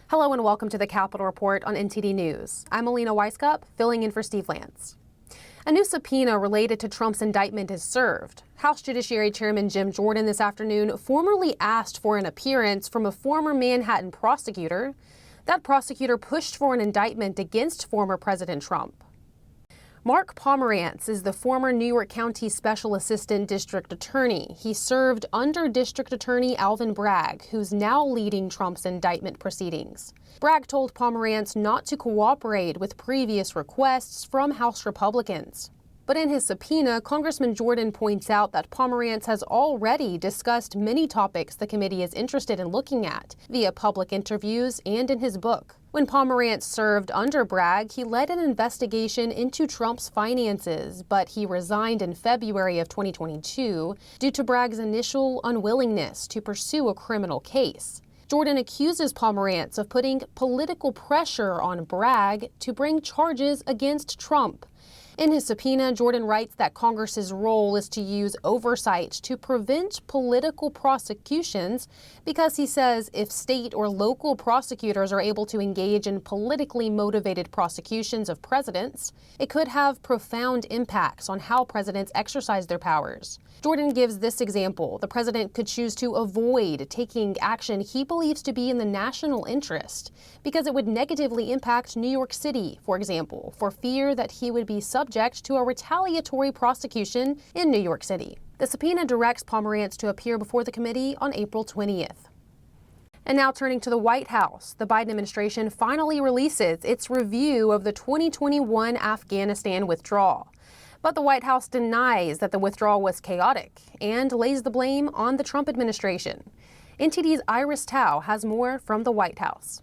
Hello and welcome to the Capitol Report on NTD News. I'm Alina Weiskup, filling in for Steve Lance. A new subpoena related to Trump's indictment is served. House Judiciary Chairman Jim Jordan this afternoon formally asked for an appearance from a former Manhattan prosecutor. That prosecutor pushed for an indictment against former President Trump. Mark Pomerantz is the former New York County Special Assistant District Attorney. He served under District Attorney Alvin Bragg, who's now leading Trump's indictment proceedings. Bragg told Pomerantz not to cooperate with previous requests from House Republicans. But in his subpoena, Congressman Jordan points out that Pomerantz has already discussed many topics the committee is interested in looking at, via public interviews and in his book. When Pomerantz served under Bragg, he led an investigation into Trump's finances, but he resigned in February of 2022 due to Bragg's initial unwillingness to pursue a criminal case. Jordan accuses Pomerantz of putting political pressure on Bragg to bring charges against Trump. In his subpoena, Jordan writes that Congress's role is to use oversight to prevent political prosecutions because he says if state or local prosecutors are able to engage in politically motivated prosecutions of presidents, it could have profound impacts on how presidents exercise their powers. Jordan gives this example. The president could choose to avoid taking action he believes to be in the national interest because it would negatively impact New York City, for example, for fear that he would be subject to a retaliatory prosecution in New York City. The subpoena directs Pomerantz to appear before the committee on April 20th. And now turning to the White House, the Biden administration finally releases its review of the 2021 Afghanistan withdrawal. But the White House denies that the withdrawal was chaotic and lays the blame on the Trump administration. NTD's Iris Tao has more from the White House.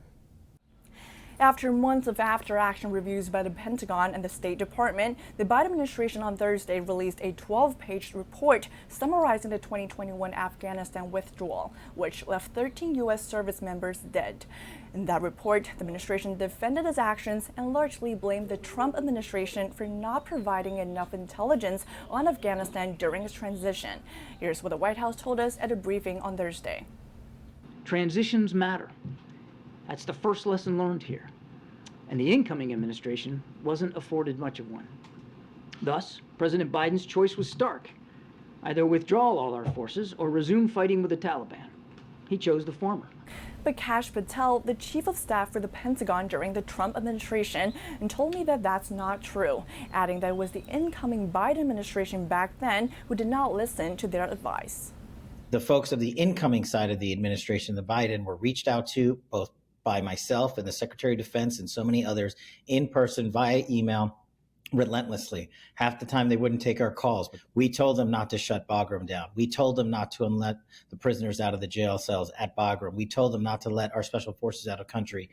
After months of after-action reviews by the Pentagon and the State Department, the Biden administration on Thursday released a 12-page report summarizing the 2021 Afghanistan withdrawal, which left 13 U.S. service members dead. In that report, the administration defended its actions and largely blamed the Trump administration for not providing enough intelligence on Afghanistan during its transition. Here's what the White House told us at a briefing on Thursday. Transitions matter. That's the first lesson learned here. And the incoming administration wasn't afforded much of one. Thus, President Biden's choice was stark. Either withdraw all our forces or resume fighting with the Taliban. He chose the former. But Kash Patel, the chief of staff for the Pentagon during the Trump administration, and told me that that's not true, adding that it was the incoming Biden administration back then who did not listen to their advice. The folks of the incoming side of the administration, the Biden, were reached out to both by myself and the Secretary of Defense and so many others in person, via email, relentlessly. Half the time they wouldn't take our calls. We told them not to shut Bagram down. We told them not to let the prisoners out of the jail cells at Bagram. We told them not to let our special forces out of country.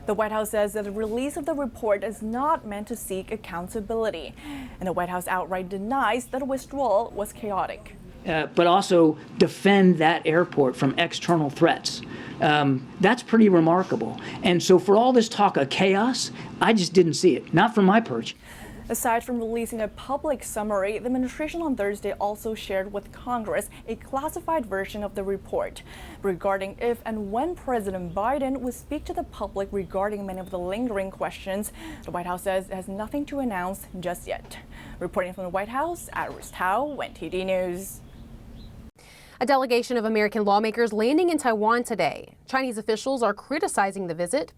The White House says that the release of the report is not meant to seek accountability. And the White House outright denies that a withdrawal was chaotic. But also defend that airport from external threats. That's pretty remarkable. And so for all this talk of chaos, I just didn't see it, not from my perch. Aside from releasing a public summary, the administration on Thursday also shared with Congress a classified version of the report regarding if and when President Biden would speak to the public regarding many of the lingering questions. The White House says it has nothing to announce just yet. Reporting from the White House, Iris Tao, NTD News. A delegation of American lawmakers landing in Taiwan today. Chinese officials are criticizing the visit.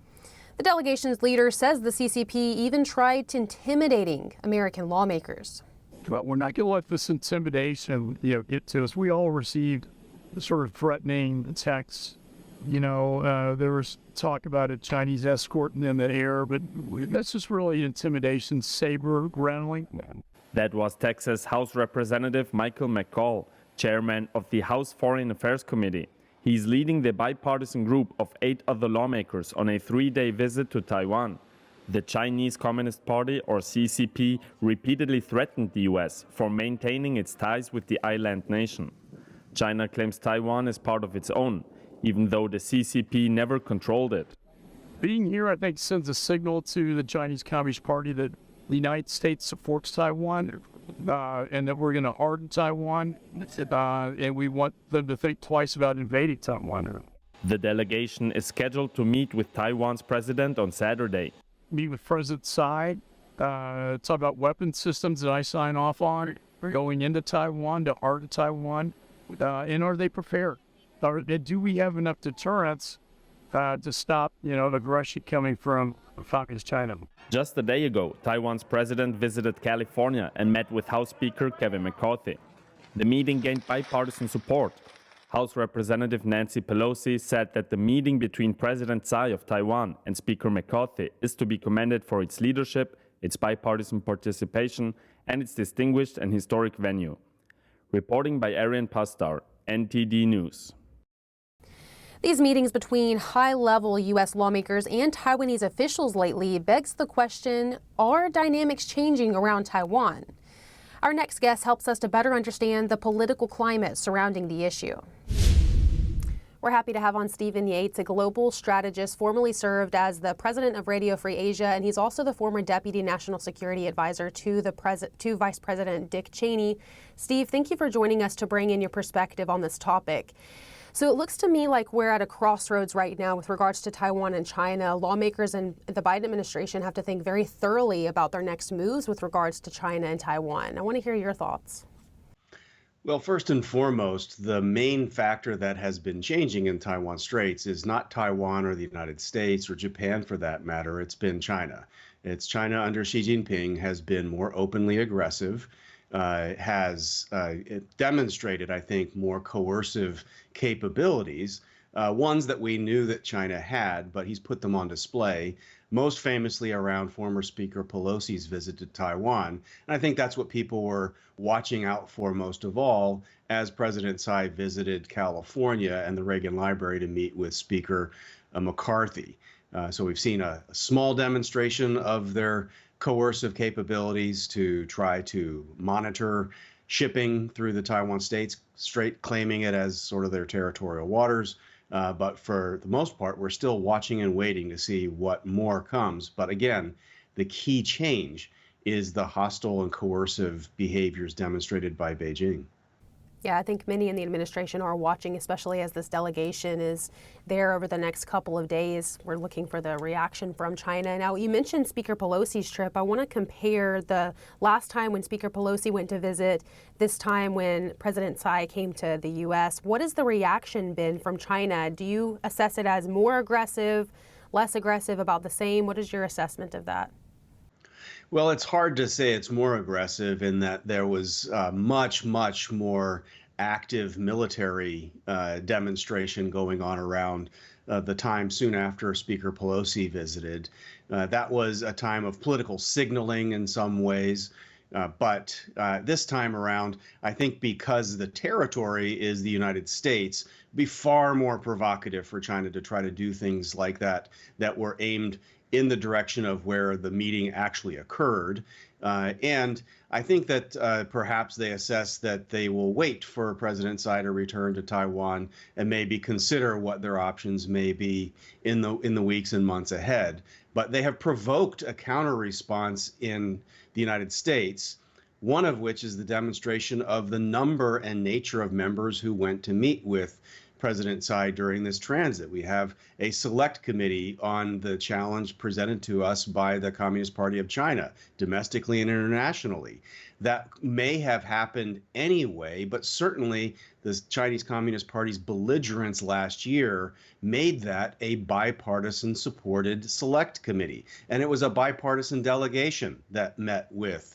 The delegation's leader says the CCP even tried intimidating American lawmakers. But we're not going to let this intimidation, get to us. We all received the sort of threatening texts. There was talk about a Chinese escort in the air, but that's just really intimidation, saber-rattling. That was Texas House Representative Michael McCall, chairman of the House Foreign Affairs Committee. He's leading the bipartisan group of 8 other lawmakers on a 3-day visit to Taiwan. The Chinese Communist Party, or CCP, repeatedly threatened the U.S. for maintaining its ties with the island nation. China claims Taiwan is part of its own, even though the CCP never controlled it. Being here, I think, sends a signal to the Chinese Communist Party that the United States supports Taiwan. And that we're going to harden Taiwan, and we want them to think twice about invading Taiwan. The delegation is scheduled to meet with Taiwan's president on Saturday. Meet with President Tsai, talk about weapon systems that I sign off on going into Taiwan, to heart of Taiwan, and are they prepared? Do we have enough deterrence to stop, aggression coming from Communist China? Just a day ago, Taiwan's president visited California and met with House Speaker Kevin McCarthy. The meeting gained bipartisan support. House Representative Nancy Pelosi said that the meeting between President Tsai of Taiwan and Speaker McCarthy is to be commended for its leadership, its bipartisan participation, and its distinguished and historic venue. Reporting by Arian Pastar, NTD News. These meetings between high-level U.S. lawmakers and Taiwanese officials lately begs the question, are dynamics changing around Taiwan? Our next guest helps us to better understand the political climate surrounding the issue. We're happy to have on Stephen Yates, a global strategist, formerly served as the president of Radio Free Asia, and he's also the former deputy national security advisor to Vice President Dick Cheney. Steve, thank you for joining us to bring in your perspective on this topic. So it looks to me like we're at a crossroads right now with regards to Taiwan and China. Lawmakers and the Biden administration have to think very thoroughly about their next moves with regards to China and Taiwan. I want to hear your thoughts. Well, first and foremost, the main factor that has been changing in Taiwan Straits is not Taiwan or the United States or Japan for that matter. It's been China. It's China under Xi Jinping has been more openly aggressive, has demonstrated, I think, more coercive capabilities, ones that we knew that China had, but he's put them on display, most famously around former Speaker Pelosi's visit to Taiwan. And I think that's what people were watching out for most of all as President Tsai visited California and the Reagan Library to meet with Speaker McCarthy. So we've seen a small demonstration of their coercive capabilities to try to monitor shipping through the Taiwan Strait, claiming it as sort of their territorial waters. But for the most part, we're still watching and waiting to see what more comes. But again, the key change is the hostile and coercive behaviors demonstrated by Beijing. Yeah, I think many in the administration are watching, especially as this delegation is there over the next couple of days. We're looking for the reaction from China. Now, you mentioned Speaker Pelosi's trip. I want to compare the last time when Speaker Pelosi went to visit, this time when President Tsai came to the U.S. What has the reaction been from China? Do you assess it as more aggressive, less aggressive, about the same? What is your assessment of that? Well, it's hard to say it's more aggressive in that there was much more active military demonstration going on around the time soon after Speaker Pelosi visited. That was a time of political signaling in some ways. But this time around, I think because the territory is the United States, it'd be far more provocative for China to try to do things like that were aimed in the direction of where the meeting actually occurred. And I think that perhaps they assess that they will wait for President Tsai to return to Taiwan and maybe consider what their options may be in the weeks and months ahead. But they have provoked a counter response in the United States, one of which is the demonstration of the number and nature of members who went to meet with President Tsai during this transit. We have a select committee on the challenge presented to us by the Communist Party of China, domestically and internationally. That may have happened anyway, but certainly the Chinese Communist Party's belligerence last year made that a bipartisan supported select committee. And it was a bipartisan delegation that met with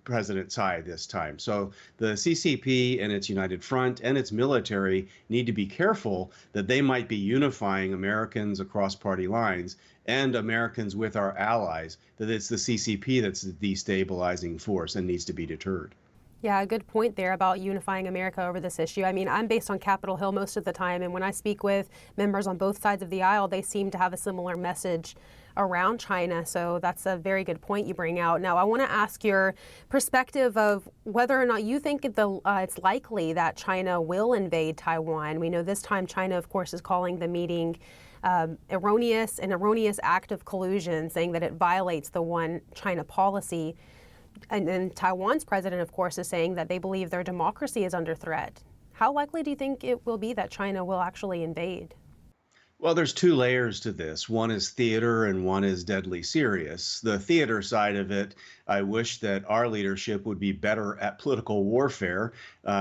President Tsai this time. So the CCP and its United Front and its military need to be careful that they might be unifying Americans across party lines and Americans with our allies, that it's the CCP that's the destabilizing force and needs to be deterred. Yeah, a good point there about unifying America over this issue. I mean, I'm based on Capitol Hill most of the time, and when I speak with members on both sides of the aisle, they seem to have a similar message around China. So that's a very good point you bring out. Now, I want to ask your perspective of whether or not you think it's likely that China will invade Taiwan. We know this time China, of course, is calling the meeting an erroneous act of collusion, saying that it violates the one China policy. And then Taiwan's president, of course, is saying that they believe their democracy is under threat. How likely do you think it will be that China will actually invade? Well, there's two layers to this. One is theater and one is deadly serious. The theater side of it, I wish that our leadership would be better at political warfare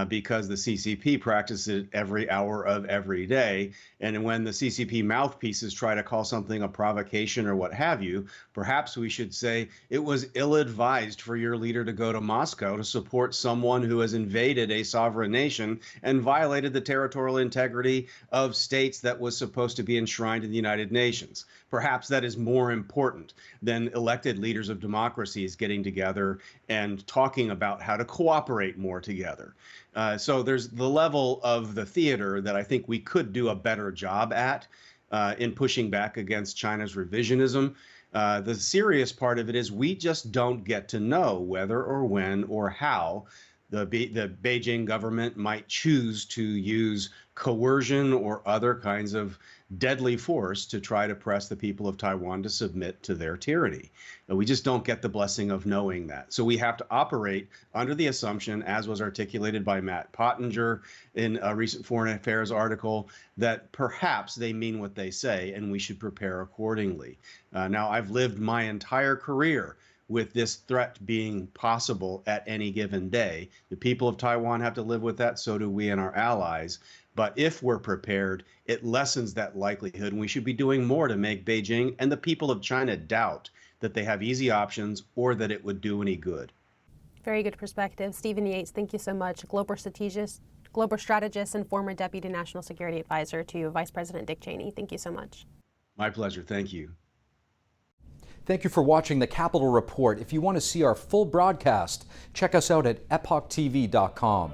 because the CCP practices it every hour of every day. And when the CCP mouthpieces try to call something a provocation or what have you, perhaps we should say it was ill-advised for your leader to go to Moscow to support someone who has invaded a sovereign nation and violated the territorial integrity of states that was supposed to be enshrined in the United Nations. Perhaps that is more important than elected leaders of democracies getting together and talking about how to cooperate more together. So there's the level of the theater that I think we could do a better job at in pushing back against China's revisionism. The serious part of it is we just don't get to know whether or when or how the Beijing government might choose to use coercion or other kinds of deadly force to try to press the people of Taiwan to submit to their tyranny. We just don't get the blessing of knowing that. So we have to operate under the assumption, as was articulated by Matt Pottinger in a recent Foreign Affairs article, that perhaps they mean what they say and we should prepare accordingly. Now, I've lived my entire career with this threat being possible at any given day. The people of Taiwan have to live with that, so do we and our allies. But if we're prepared, it lessens that likelihood, and we should be doing more to make Beijing and the people of China doubt that they have easy options or that it would do any good. Very good perspective. Stephen Yates, thank you so much. Global strategist and former Deputy National Security Advisor to Vice President Dick Cheney. Thank you so much. My pleasure. Thank you. Thank you for watching the Capitol Report. If you want to see our full broadcast, check us out at epochtv.com.